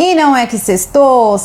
E não é que sextou,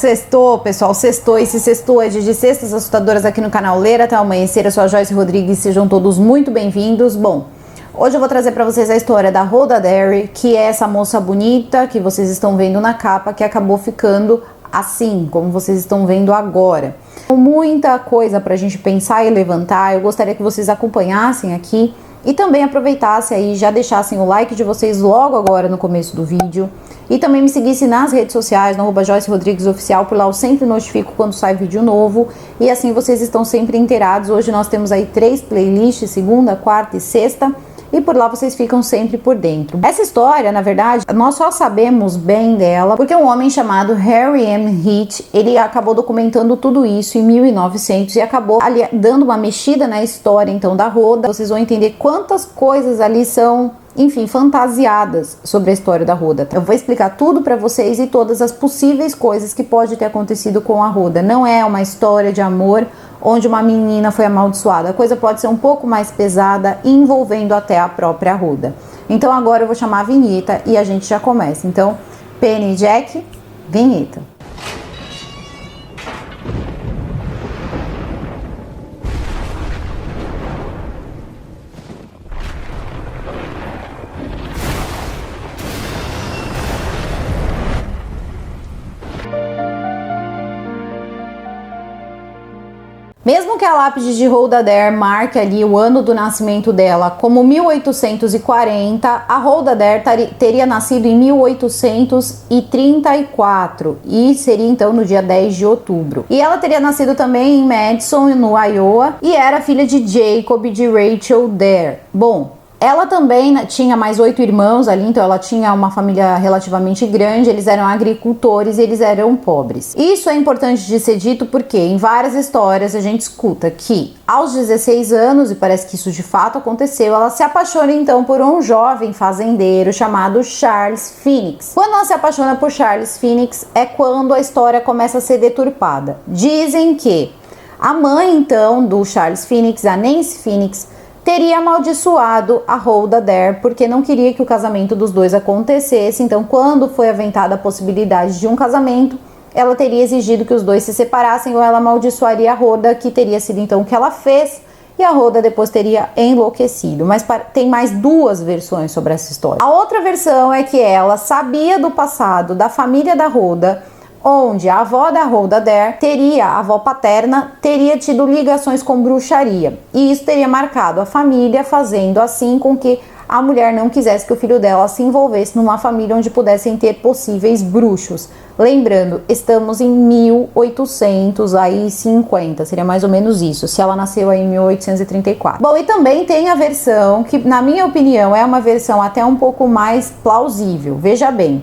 pessoal, sextou. Esse sextou é de sextas assustadoras aqui no canal Ler Até o Amanhecer. Eu sou a Joyce Rodrigues, sejam todos muito bem-vindos. Bom, hoje eu vou trazer pra vocês a história da Rhoda Derry, que é essa moça bonita que vocês estão vendo na capa, que acabou ficando assim, como vocês estão vendo agora. Muita coisa pra gente pensar e levantar. Eu gostaria que vocês acompanhassem aqui e também aproveitassem aí, já deixassem o like de vocês logo agora no começo do vídeo. E também me seguissem nas redes sociais, no @Joyce Rodrigues Oficial, por lá eu sempre notifico quando sai vídeo novo. E assim vocês estão sempre inteirados. Hoje nós temos aí 3 playlists, segunda, quarta e sexta. E por lá vocês ficam sempre por dentro. Essa história, na verdade, nós só sabemos bem dela porque um homem chamado Harry M. Heath, ele acabou documentando tudo isso em 1900 e acabou ali dando uma mexida na história então da Rhoda. Vocês vão entender quantas coisas ali são, enfim, fantasiadas sobre a história da Rhoda. Eu vou explicar tudo pra vocês e todas as possíveis coisas que pode ter acontecido com a Rhoda. Não é uma história de amor onde uma menina foi amaldiçoada. A coisa pode ser um pouco mais pesada, envolvendo até a própria Rhoda. Então agora eu vou chamar a vinheta e a gente já começa. Então, Penny e Jack, vinheta. Mesmo que a lápide de Rhoda Derry marque ali o ano do nascimento dela como 1840, a Rhoda Derry teria nascido em 1834 e seria então no dia 10 de outubro. E ela teria nascido também em Madison, no Iowa, e era filha de Jacob e de Rachel Derry. Bom, ela também tinha mais 8 irmãos ali, então ela tinha uma família relativamente grande, eles eram agricultores e eles eram pobres. Isso é importante de ser dito porque em várias histórias a gente escuta que aos 16 anos, e parece que isso de fato aconteceu, ela se apaixona então por um jovem fazendeiro chamado Charles Phoenix. Quando ela se apaixona por Charles Phoenix é quando a história começa a ser deturpada. Dizem que a mãe então do Charles Phoenix, a Nancy Phoenix, teria amaldiçoado a Rhoda Derry porque não queria que o casamento dos dois acontecesse. Então, quando foi aventada a possibilidade de um casamento, ela teria exigido que os dois se separassem ou ela amaldiçoaria a Rhoda, que teria sido então o que ela fez, e a Rhoda depois teria enlouquecido. Mas tem mais 2 versões sobre essa história. A outra versão é que ela sabia do passado da família da Rhoda, onde a avó da Rhoda Derry, a avó paterna, teria tido ligações com bruxaria. E isso teria marcado a família, fazendo assim com que a mulher não quisesse que o filho dela se envolvesse numa família onde pudessem ter possíveis bruxos. Lembrando, estamos em 1850, seria mais ou menos isso, se ela nasceu aí em 1834. Bom, e também tem a versão que, na minha opinião, é uma versão até um pouco mais plausível. Veja bem.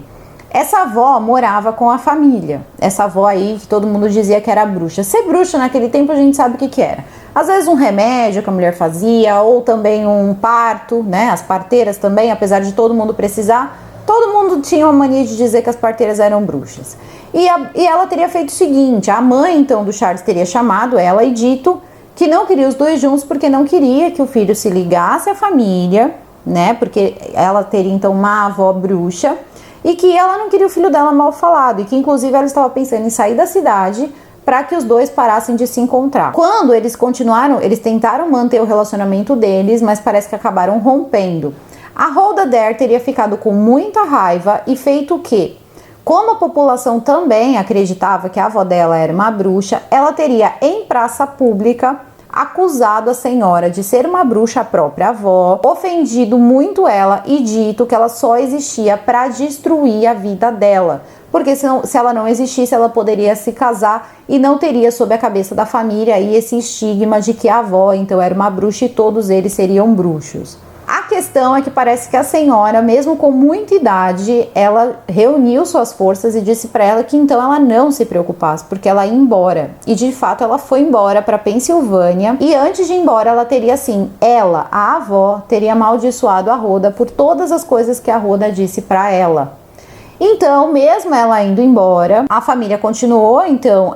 Essa avó morava com a família. Essa avó aí que todo mundo dizia que era bruxa. Ser bruxa naquele tempo a gente sabe o que era. Às vezes um remédio que a mulher fazia, ou também um parto, né? As parteiras também, apesar de todo mundo precisar, todo mundo tinha uma mania de dizer que as parteiras eram bruxas. E ela teria feito o seguinte, a mãe então do Charles teria chamado ela e dito que não queria os dois juntos porque não queria que o filho se ligasse à família, né? Porque ela teria então uma avó bruxa. E que ela não queria o filho dela mal falado, e que inclusive ela estava pensando em sair da cidade para que os dois parassem de se encontrar. Quando eles tentaram manter o relacionamento deles, mas parece que acabaram rompendo. A Rhoda Derry teria ficado com muita raiva e feito o quê? Como a população também acreditava que a avó dela era uma bruxa, ela teria em praça pública acusado a senhora de ser uma bruxa, a própria avó, ofendido muito ela e dito que ela só existia para destruir a vida dela, porque se ela não existisse, ela poderia se casar e não teria sob a cabeça da família aí esse estigma de que a avó então era uma bruxa e todos eles seriam bruxos. A questão é que parece que a senhora, mesmo com muita idade, ela reuniu suas forças e disse para ela que então ela não se preocupasse, porque ela ia embora. E de fato ela foi embora para Pensilvânia e antes de ir embora ela teria assim, a avó, teria amaldiçoado a Rhoda por todas as coisas que a Rhoda disse para ela. Então, mesmo ela indo embora, a família continuou, então,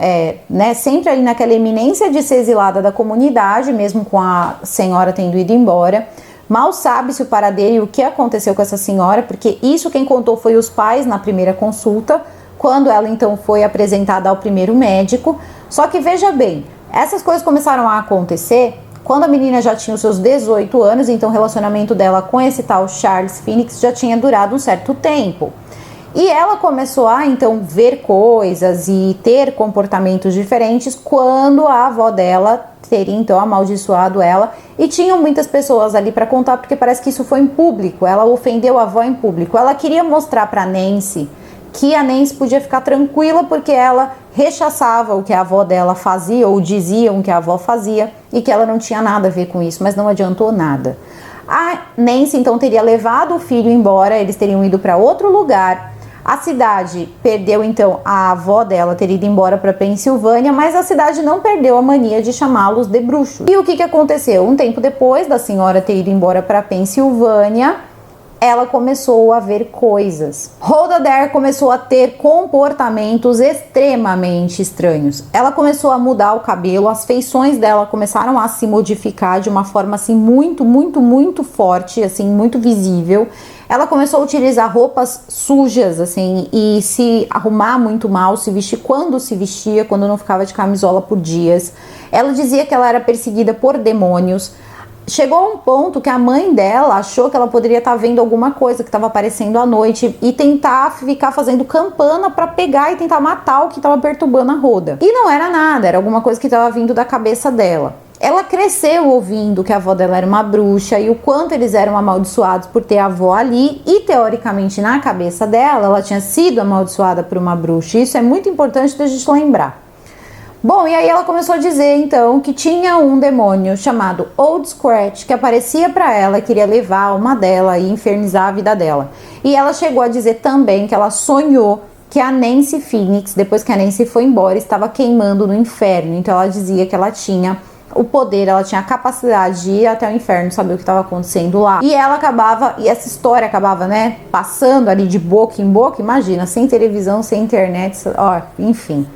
sempre ali naquela eminência de ser exilada da comunidade, mesmo com a senhora tendo ido embora. Mal sabe-se o paradeiro e o que aconteceu com essa senhora, porque isso quem contou foi os pais na primeira consulta, quando ela então foi apresentada ao primeiro médico. Só que veja bem, essas coisas começaram a acontecer quando a menina já tinha os seus 18 anos, então o relacionamento dela com esse tal Charles Phoenix já tinha durado um certo tempo. E ela começou a, então, ver coisas e ter comportamentos diferentes quando a avó dela teria, então, amaldiçoado ela. E tinham muitas pessoas ali para contar, porque parece que isso foi em público. Ela ofendeu a avó em público. Ela queria mostrar para Nancy que a Nancy podia ficar tranquila porque ela rechaçava o que a avó dela fazia ou diziam que a avó fazia e que ela não tinha nada a ver com isso, mas não adiantou nada. A Nancy, então, teria levado o filho embora, eles teriam ido para outro lugar. A cidade perdeu, então, a avó dela ter ido embora para Pensilvânia, mas a cidade não perdeu a mania de chamá-los de bruxos. E o que aconteceu? Um tempo depois da senhora ter ido embora para Pensilvânia, ela começou a ver coisas. Rhoda Dare começou a ter comportamentos extremamente estranhos. Ela começou a mudar o cabelo, as feições dela começaram a se modificar de uma forma assim muito forte, assim, muito visível. Ela começou a utilizar roupas sujas, assim, e se arrumar muito mal, se vestir quando se vestia, quando não ficava de camisola por dias. Ela dizia que ela era perseguida por demônios. Chegou a um ponto que a mãe dela achou que ela poderia estar vendo alguma coisa que estava aparecendo à noite e tentar ficar fazendo campana para pegar e tentar matar o que estava perturbando a Rhoda. E não era nada, era alguma coisa que estava vindo da cabeça dela. Ela cresceu ouvindo que a avó dela era uma bruxa e o quanto eles eram amaldiçoados por ter a avó ali, e teoricamente na cabeça dela ela tinha sido amaldiçoada por uma bruxa. Isso é muito importante da gente lembrar. Bom, e aí ela começou a dizer então que tinha um demônio chamado Old Scratch que aparecia para ela, queria levar a alma dela e infernizar a vida dela. E ela chegou a dizer também que ela sonhou que a Nancy Phoenix, depois que a Nancy foi embora, estava queimando no inferno. Então ela dizia que ela tinha o poder, ela tinha a capacidade de ir até o inferno, saber o que estava acontecendo lá. E ela acabava, e essa história acabava, né, passando ali de boca em boca, imagina, sem televisão, sem internet, ó, enfim.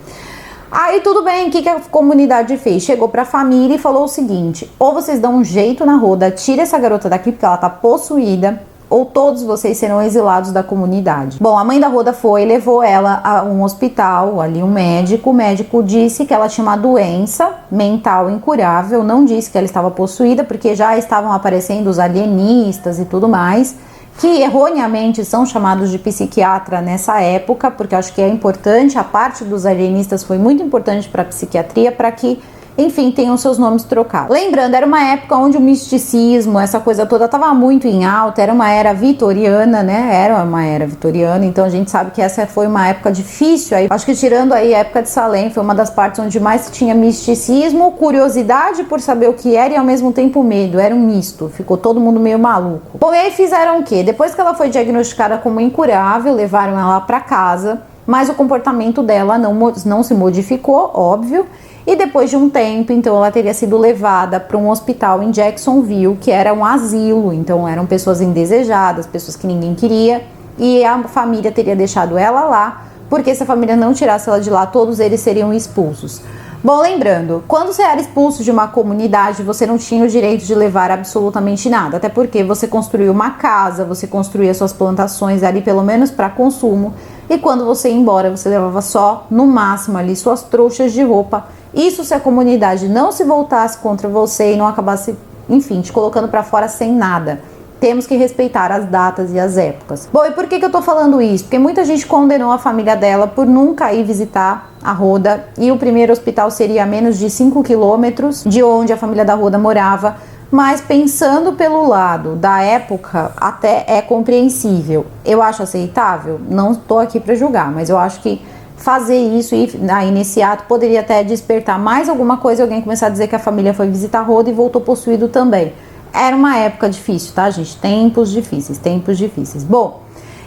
Aí tudo bem, o que a comunidade fez? Chegou pra família e falou o seguinte: ou vocês dão um jeito na Rhoda, tira essa garota daqui porque ela tá possuída, ou todos vocês serão exilados da comunidade. Bom, a mãe da Rhoda foi e levou ela a um hospital, ali um médico. O médico disse que ela tinha uma doença mental incurável, não disse que ela estava possuída, porque já estavam aparecendo os alienistas e tudo mais, que erroneamente são chamados de psiquiatra nessa época, porque eu acho que é importante, a parte dos alienistas foi muito importante para a psiquiatria, para que, enfim, tenham seus nomes trocados. Lembrando, era uma época onde o misticismo, essa coisa toda, estava muito em alta, era uma era vitoriana, né? Era uma era vitoriana, então a gente sabe que essa foi uma época difícil. Aí, acho que tirando aí a época de Salem, foi uma das partes onde mais tinha misticismo, curiosidade por saber o que era e ao mesmo tempo medo. Era um misto, ficou todo mundo meio maluco. Bom, e aí fizeram o quê? Depois que ela foi diagnosticada como incurável, levaram ela para casa, mas o comportamento dela não se modificou, óbvio. E depois de um tempo, então, ela teria sido levada para um hospital em Jacksonville, que era um asilo. Então, eram pessoas indesejadas, pessoas que ninguém queria. E a família teria deixado ela lá, porque se a família não tirasse ela de lá, todos eles seriam expulsos. Bom, lembrando, quando você era expulso de uma comunidade, você não tinha o direito de levar absolutamente nada. Até porque você construiu uma casa, você construía suas plantações ali, pelo menos para consumo. E quando você ia embora, você levava só, no máximo ali, suas trouxas de roupa. Isso se a comunidade não se voltasse contra você e não acabasse, enfim, te colocando para fora sem nada. Temos que respeitar as datas e as épocas. Bom, e por que eu tô falando isso? Porque muita gente condenou a família dela por nunca ir visitar a Rhoda, e o primeiro hospital seria a menos de 5 quilômetros de onde a família da Rhoda morava. Mas pensando pelo lado da época, até é compreensível. Eu acho aceitável? Não tô aqui para julgar, mas eu acho que fazer isso e aí nesse ato poderia até despertar mais alguma coisa e alguém começar a dizer que a família foi visitar a Rhoda e voltou possuído também. Era uma época difícil, tá, gente? Tempos difíceis, tempos difíceis. Bom,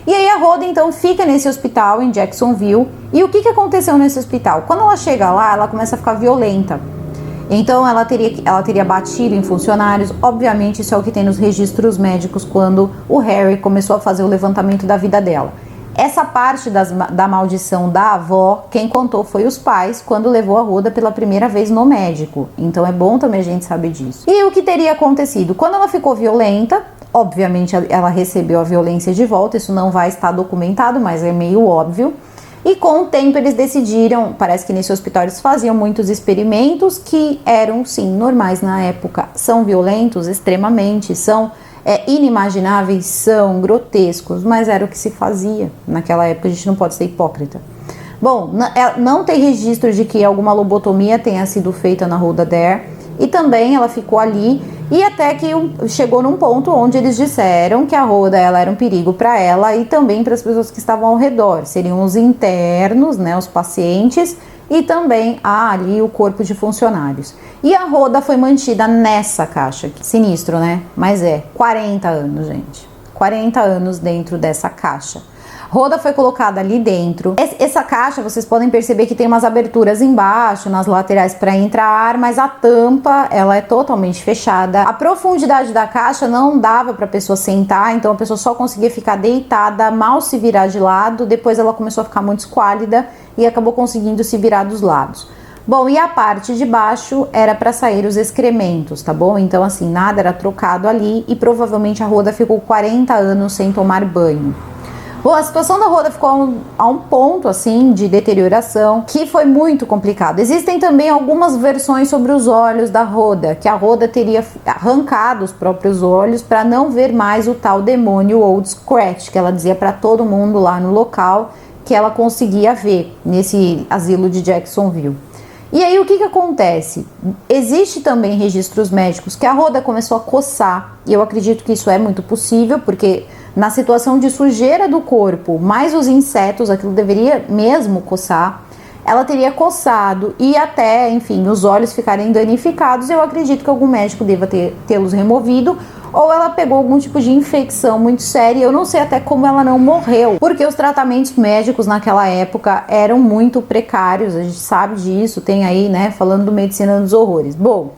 e aí a Rhoda então fica nesse hospital em Jacksonville. E o que aconteceu nesse hospital? Quando ela chega lá, ela começa a ficar violenta. Então ela teria batido em funcionários. Obviamente isso é o que tem nos registros médicos quando o Harry começou a fazer o levantamento da vida dela. Essa parte da maldição da avó, quem contou foi os pais quando levou a Rhoda pela primeira vez no médico. Então é bom também a gente saber disso. E o que teria acontecido? Quando ela ficou violenta, obviamente ela recebeu a violência de volta, isso não vai estar documentado, mas é meio óbvio. E com o tempo eles decidiram, parece que nesse hospital eles faziam muitos experimentos que eram sim normais na época, são violentos extremamente, são inimagináveis, são grotescos, mas era o que se fazia naquela época, a gente não pode ser hipócrita. Bom, não tem registro de que alguma lobotomia tenha sido feita na Rhoda Adair, e também ela ficou ali, e até que chegou num ponto onde eles disseram que a Rhoda ela era um perigo para ela e também para as pessoas que estavam ao redor, seriam os internos, né, os pacientes, e também ali o corpo de funcionários. E a Rhoda foi mantida nessa caixa, sinistro, né? Mas 40 anos, gente. 40 anos dentro dessa caixa. Rhoda foi colocada ali dentro. Essa caixa, vocês podem perceber que tem umas aberturas embaixo, nas laterais para entrar ar, mas a tampa, ela é totalmente fechada. A profundidade da caixa não dava para a pessoa sentar, então a pessoa só conseguia ficar deitada, mal se virar de lado. Depois ela começou a ficar muito esquálida e acabou conseguindo se virar dos lados. Bom, e a parte de baixo era para sair os excrementos, tá bom? Então assim, nada era trocado ali e provavelmente a Rhoda ficou 40 anos sem tomar banho. Bom, a situação da Rhoda ficou a um ponto assim de deterioração que foi muito complicado. Existem também algumas versões sobre os olhos da Rhoda, que a Rhoda teria arrancado os próprios olhos para não ver mais o tal demônio Old Scratch, que ela dizia para todo mundo lá no local que ela conseguia ver nesse asilo de Jacksonville. E aí o que acontece? Existe também registros médicos que a Rhoda começou a coçar, e eu acredito que isso é muito possível, porque na situação de sujeira do corpo, mais os insetos, aquilo deveria mesmo coçar, ela teria coçado e até, enfim, os olhos ficarem danificados. Eu acredito que algum médico deva tê-los removido, ou ela pegou algum tipo de infecção muito séria. Eu não sei até como ela não morreu, porque os tratamentos médicos naquela época eram muito precários, a gente sabe disso, tem aí, né, falando do Medicina dos Horrores. Bom,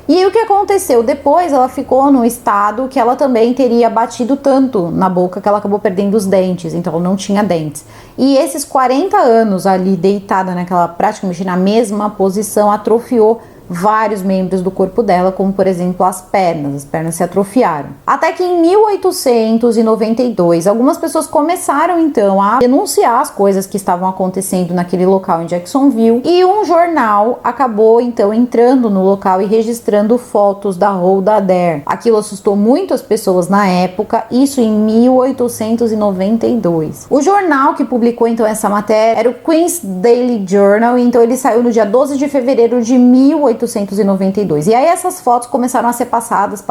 e aí o que aconteceu? Depois ela ficou num estado que ela também teria batido tanto na boca que ela acabou perdendo os dentes, então ela não tinha dentes. E esses 40 anos ali deitada naquela, praticamente na mesma posição, atrofiou vários membros do corpo dela, como por exemplo as pernas se atrofiaram. Até que em 1892, algumas pessoas começaram então a denunciar as coisas que estavam acontecendo naquele local em Jacksonville, e um jornal acabou então entrando no local e registrando fotos da Rhoda Adair. Aquilo assustou muito as pessoas na época, isso em 1892. O jornal que publicou então essa matéria era o Queen's Daily Journal, então ele saiu no dia 12 de fevereiro de 1892. E aí essas fotos começaram a ser passadas.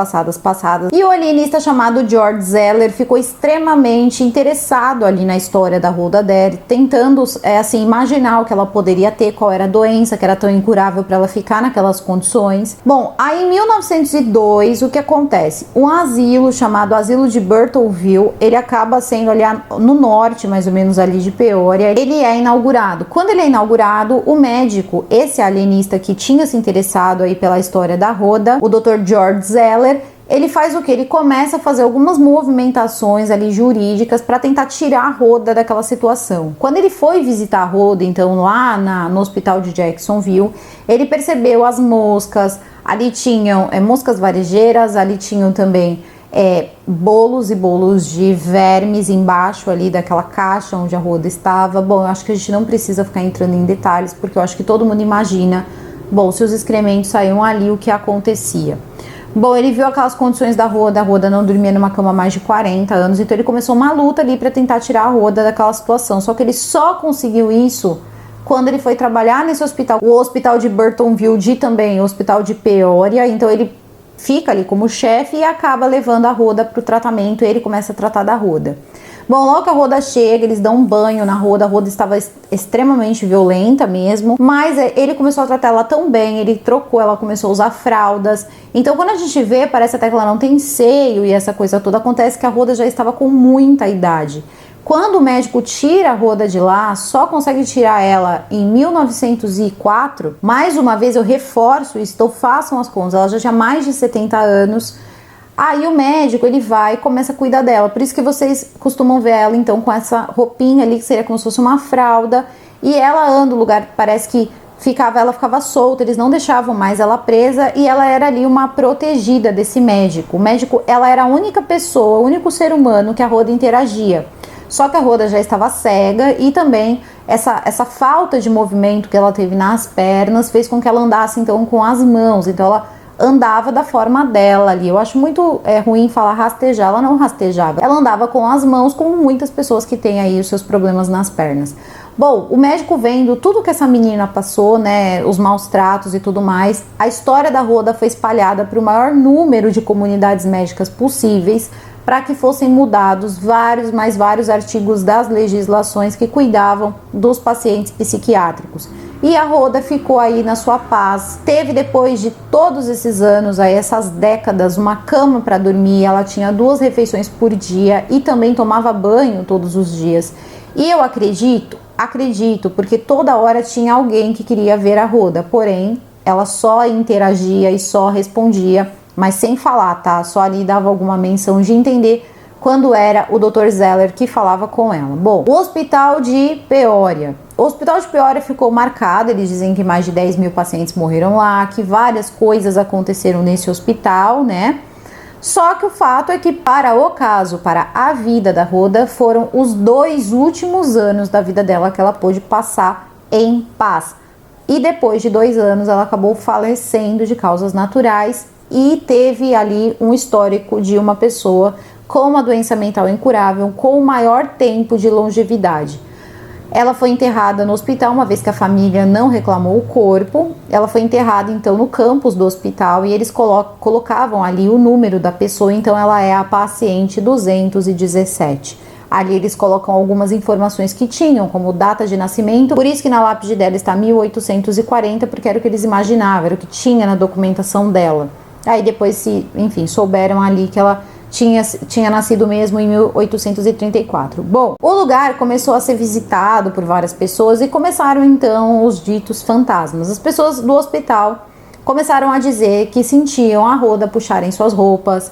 E o alienista chamado George Zeller ficou extremamente interessado ali na história da Rhoda Adair, tentando assim, imaginar o que ela poderia ter, qual era a doença que era tão incurável para ela ficar naquelas condições. Bom, aí em 1902, o que acontece? Um asilo chamado Asilo de Burtonville, ele acaba sendo ali no norte, mais ou menos ali de Peoria, ele é inaugurado. Quando ele é inaugurado, o médico, esse alienista que tinha se interessado aí pela história da Rhoda, o Dr. George Zeller, ele faz o que? Ele começa a fazer algumas movimentações ali jurídicas para tentar tirar a Rhoda daquela situação. Quando ele foi visitar a Rhoda, então lá no hospital de Jacksonville, ele percebeu as moscas, ali tinham moscas varejeiras, ali tinham também bolos e bolos de vermes embaixo ali daquela caixa onde a Rhoda estava. Bom, eu acho que a gente não precisa ficar entrando em detalhes, porque eu acho que todo mundo imagina, bom, se os excrementos saíam ali, o que acontecia. Bom, ele viu aquelas condições da Rhoda, a Rhoda não dormia numa cama há mais de 40 anos, então ele começou uma luta ali para tentar tirar a Rhoda daquela situação, só que ele só conseguiu isso quando ele foi trabalhar nesse hospital, o hospital de Burtonville, também o hospital de Peoria. Então ele fica ali como chefe e acaba levando a Rhoda para o tratamento, e ele começa a tratar da Rhoda. Bom, logo que a Rhoda chega, eles dão um banho na Rhoda. A Rhoda estava extremamente violenta mesmo, mas ele começou a tratar ela tão bem, ele trocou, ela começou a usar fraldas. Então quando a gente vê, parece até que ela não tem seio e essa coisa toda. Acontece que a Rhoda já estava com muita idade. Quando o médico tira a Rhoda de lá, só consegue tirar ela em 1904. Mais uma vez eu reforço isso, então façam as contas, ela já tinha mais de 70 anos. Aí o médico, ele vai e começa a cuidar dela. Por isso que vocês costumam ver ela então com essa roupinha ali, que seria como se fosse uma fralda. E ela anda, o lugar parece que ela ficava solta, eles não deixavam mais ela presa, e ela era ali uma protegida desse médico. O médico, ela era a única pessoa, o único ser humano que a Rhoda interagia. Só que a Rhoda já estava cega e também essa falta de movimento que ela teve nas pernas fez com que ela andasse então com as mãos. Então ela andava da forma dela ali. Eu acho muito ruim falar rastejar, ela não rastejava. Ela andava com as mãos, como muitas pessoas que têm aí os seus problemas nas pernas. Bom, o médico vendo tudo que essa menina passou, né, os maus tratos e tudo mais, a história da Rhoda foi espalhada para o maior número de comunidades médicas possíveis, para que fossem mudados vários artigos das legislações que cuidavam dos pacientes psiquiátricos. E a Rhoda ficou aí na sua paz. Teve, depois de todos esses anos, aí, essas décadas, uma cama para dormir. Ela tinha 2 refeições por dia e também tomava banho todos os dias. E eu acredito, porque toda hora tinha alguém que queria ver a Rhoda, porém, ela só interagia e só respondia, mas sem falar, tá? Só ali dava alguma menção de entender quando era o Dr. Zeller que falava com ela. Bom, o Hospital de Peoria. O Hospital de Peoria ficou marcado, eles dizem que mais de 10 mil pacientes morreram lá, que várias coisas aconteceram nesse hospital, né? Só que o fato é que para o caso, para a vida da Rhoda, foram os 2 últimos anos da vida dela que ela pôde passar em paz. E depois de 2 anos ela acabou falecendo de causas naturais e teve ali um histórico de uma pessoa com uma doença mental incurável, com o maior tempo de longevidade. Ela foi enterrada no hospital, uma vez que a família não reclamou o corpo. Ela foi enterrada então no campus do hospital e eles colocavam ali o número da pessoa, então ela é a paciente 217. Ali eles colocam algumas informações que tinham, como data de nascimento, por isso que na lápide dela está 1840, porque era o que eles imaginavam, era o que tinha na documentação dela. Aí depois, enfim, souberam ali que ela tinha nascido mesmo em 1834. Bom, o lugar começou a ser visitado por várias pessoas e começaram então os ditos fantasmas. As pessoas do hospital começaram a dizer que sentiam a Rhoda puxarem suas roupas,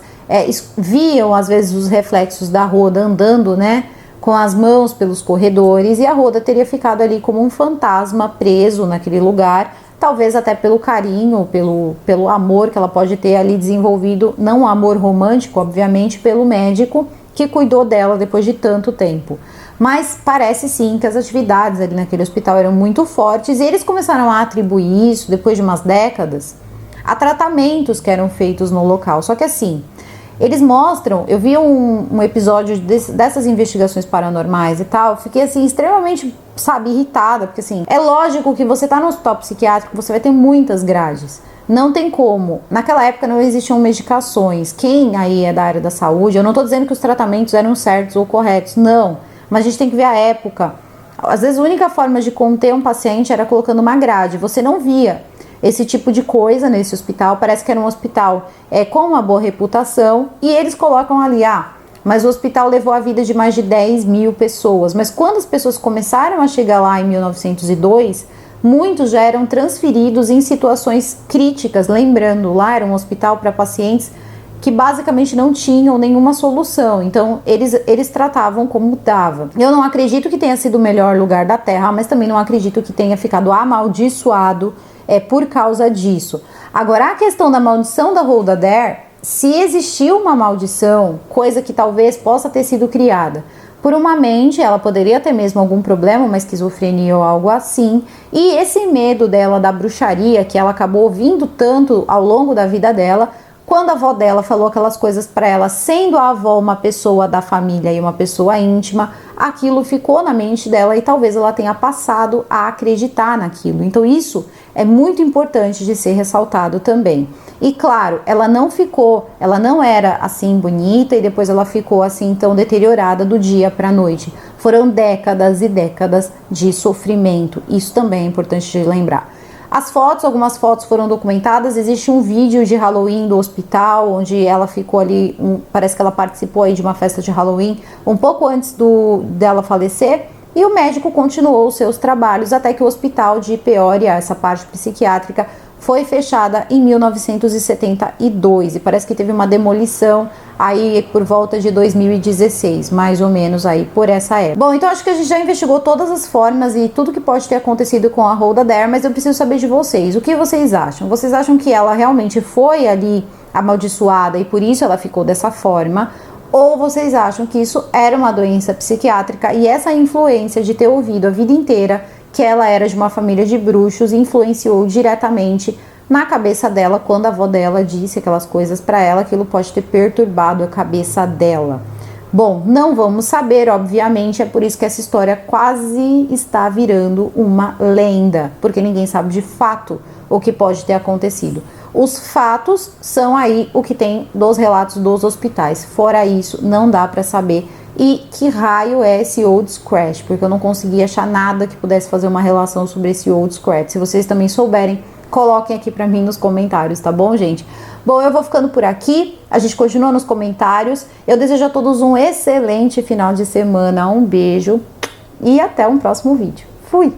viam às vezes os reflexos da Rhoda andando, né, com as mãos pelos corredores, e a Rhoda teria ficado ali como um fantasma preso naquele lugar, talvez até pelo carinho, pelo amor que ela pode ter ali desenvolvido, não um amor romântico, obviamente, pelo médico que cuidou dela depois de tanto tempo. Mas parece sim que as atividades ali naquele hospital eram muito fortes e eles começaram a atribuir isso, depois de umas décadas, a tratamentos que eram feitos no local. Só que assim, eles mostram, eu vi um episódio dessas investigações paranormais e tal, fiquei assim extremamente, irritada, porque assim, é lógico que você tá no hospital psiquiátrico, você vai ter muitas grades, não tem como, naquela época não existiam medicações, quem aí é da área da saúde, eu não tô dizendo que os tratamentos eram certos ou corretos, não, mas a gente tem que ver a época, às vezes a única forma de conter um paciente era colocando uma grade, você não via esse tipo de coisa nesse hospital, parece que era um hospital com uma boa reputação, e eles colocam ali, mas o hospital levou a vida de mais de 10 mil pessoas, mas quando as pessoas começaram a chegar lá em 1902, muitos já eram transferidos em situações críticas, lembrando, lá era um hospital para pacientes que basicamente não tinham nenhuma solução, então eles tratavam como dava. Eu não acredito que tenha sido o melhor lugar da Terra, mas também não acredito que tenha ficado amaldiçoado por causa disso. Agora, a questão da maldição da Rhoda Dare, se existiu uma maldição, coisa que talvez possa ter sido criada por uma mente, ela poderia ter mesmo algum problema, uma esquizofrenia ou algo assim, e esse medo dela da bruxaria, que ela acabou ouvindo tanto ao longo da vida dela, quando a avó dela falou aquelas coisas para ela, sendo a avó uma pessoa da família e uma pessoa íntima, aquilo ficou na mente dela e talvez ela tenha passado a acreditar naquilo. Então isso é muito importante de ser ressaltado também. E claro, ela não era assim bonita e depois ela ficou assim tão deteriorada do dia para a noite. Foram décadas e décadas de sofrimento. Isso também é importante de lembrar. Algumas fotos foram documentadas, existe um vídeo de Halloween do hospital, onde ela ficou ali, parece que ela participou aí de uma festa de Halloween, um pouco antes dela falecer, e o médico continuou os seus trabalhos até que o hospital de Peoria, essa parte psiquiátrica, foi fechada em 1972 e parece que teve uma demolição aí por volta de 2016, mais ou menos aí por essa época. Bom, então acho que a gente já investigou todas as formas e tudo que pode ter acontecido com a Rhoda Dare, mas eu preciso saber de vocês. O que vocês acham? Vocês acham que ela realmente foi ali amaldiçoada e por isso ela ficou dessa forma? Ou vocês acham que isso era uma doença psiquiátrica e essa influência de ter ouvido a vida inteira que ela era de uma família de bruxos influenciou diretamente na cabeça dela quando a avó dela disse aquelas coisas para ela, aquilo pode ter perturbado a cabeça dela. Bom, não vamos saber, obviamente, é por isso que essa história quase está virando uma lenda, porque ninguém sabe de fato o que pode ter acontecido. Os fatos são aí o que tem dos relatos dos hospitais. Fora isso, não dá para saber. E que raio é esse Old Scratch? Porque eu não consegui achar nada que pudesse fazer uma relação sobre esse Old Scratch. Se vocês também souberem, coloquem aqui pra mim nos comentários, tá bom, gente? Bom, eu vou ficando por aqui, a gente continua nos comentários. Eu desejo a todos um excelente final de semana, um beijo e até um próximo vídeo. Fui!